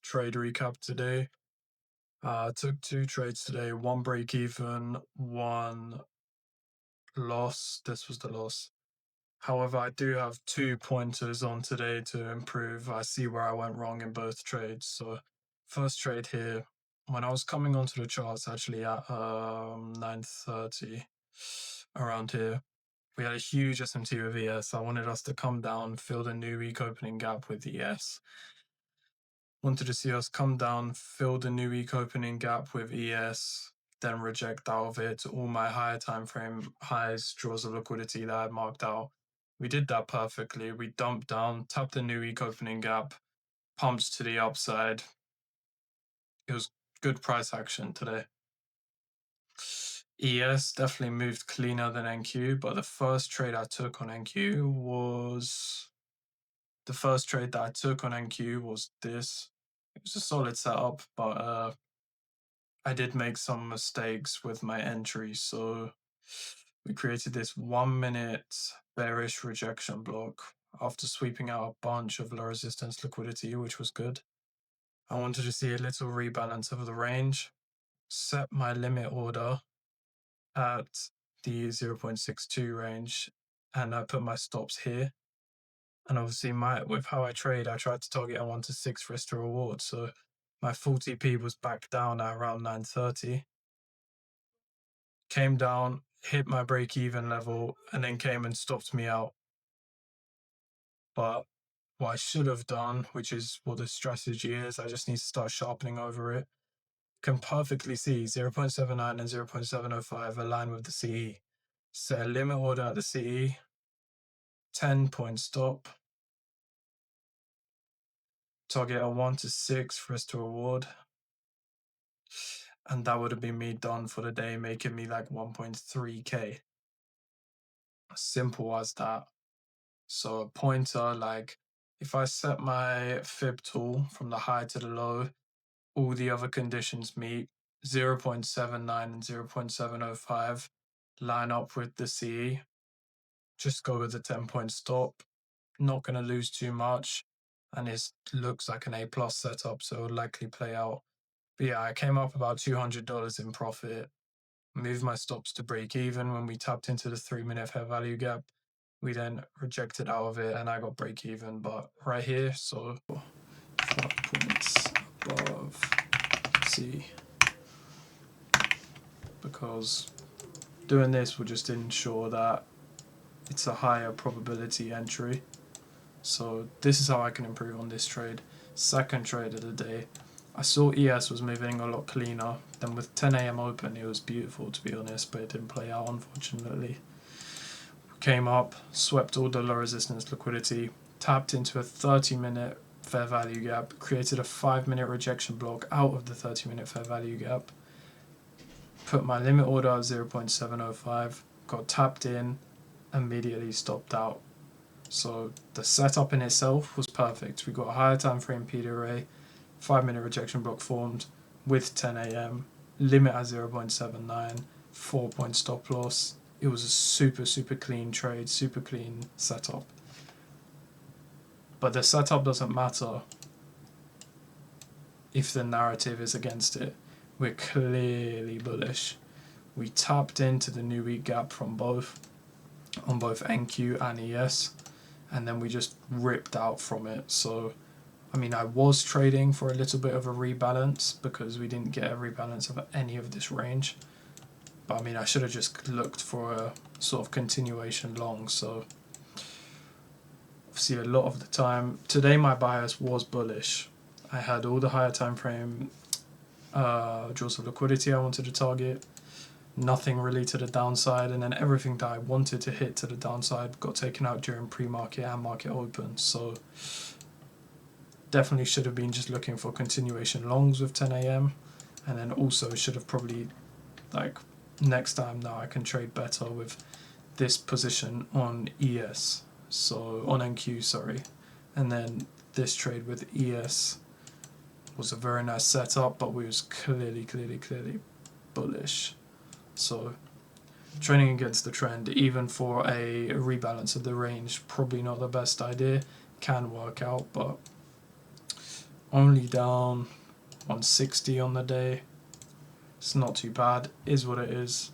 trade recap today. Took two trades today, one break even, one loss. This was the loss. However, I do have 2 pointers on today to improve. I see where I went wrong in both trades. So first trade here, when I was coming onto the charts actually at 9:30 around here, we had a huge SMT with ES. I wanted us to come down, fill the new week opening gap with ES. Wanted to see us come down, fill the new week opening gap with ES, then reject out of it all my higher time frame highs, draws of liquidity that I had marked out. We did that perfectly. We dumped down, tapped the new week opening gap, pumped to the upside. It was good price action today. ES definitely moved cleaner than NQ, but the first trade I took on NQ was this. It was a solid setup, but I did make some mistakes with my entry. So we created this 1 minute bearish rejection block after sweeping out a bunch of low resistance liquidity, which was good. I wanted to see a little rebalance of the range, set my limit order at the 0.62 range, and I put my stops here. And obviously, with how I trade, I tried to target a 1 to 6 risk to reward. So my full TP was back down at around 9:30. Came down, hit my break even level, and then came and stopped me out. But what I should have done, which is what the strategy is, I just need to start sharpening over it. Can perfectly see 0.79 and 0.705 align with the CE. Set a limit order at the CE, 10-point stop, target a 1 to 6 risk to reward. And that would have been me done for the day, making me like 1.3k. Simple as that. So a pointer, like if I set my fib tool from the high to the low, all the other conditions meet, 0.79 and 0.705 line up with the CE. Just go with the 10-point stop. Not going to lose too much. And it looks like an A+ setup, so it'll likely play out. But yeah, I came up about $200 in profit. Moved my stops to break even when we tapped into the 3-minute fair value gap. We then rejected out of it and I got break even, but right here, so 5 points above C, because doing this will just ensure that it's a higher probability entry. So this is how I can improve on this trade. Second trade of the day, I saw ES was moving a lot cleaner. Then with 10 a.m. open, it was beautiful, to be honest, but it didn't play out, unfortunately. Came up, swept all the low resistance liquidity, tapped into a 30-minute fair value gap, created a 5-minute rejection block out of the 30-minute fair value gap, put my limit order at 0.705, got tapped in, immediately stopped out. So the setup in itself was perfect. We got a higher time frame PD array, 5-minute rejection block formed with 10 a.m, limit at 0.79, 4-point stop loss. It was a super clean trade, super clean setup. But the setup doesn't matter if the narrative is against it. We're clearly bullish. We tapped into the new week gap on both NQ and ES, and then we just ripped out from it. So I mean, I was trading for a little bit of a rebalance because we didn't get a rebalance of any of this range. But I mean, I should have just looked for a sort of continuation long. So obviously a lot of the time, today my bias was bullish. I had all the higher time frame draws of liquidity I wanted to target. Nothing really to the downside, and then everything that I wanted to hit to the downside got taken out during pre-market and market open. So definitely should have been just looking for continuation longs with 10 a.m. and then also should have probably, like, next time now I can trade better with this position on ES, so on NQ, sorry, and then this trade with ES was a very nice setup, but we was clearly bullish. So trading against the trend, even for a rebalance of the range, probably not the best idea. Can work out, but Only down 160 on the day. It's not too bad, is what it is.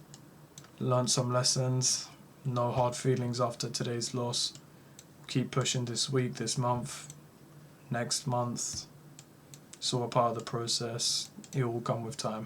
Learned some lessons, no hard feelings after today's loss. Keep pushing this week, this month, next month. It's all a part of the process. It will come with time.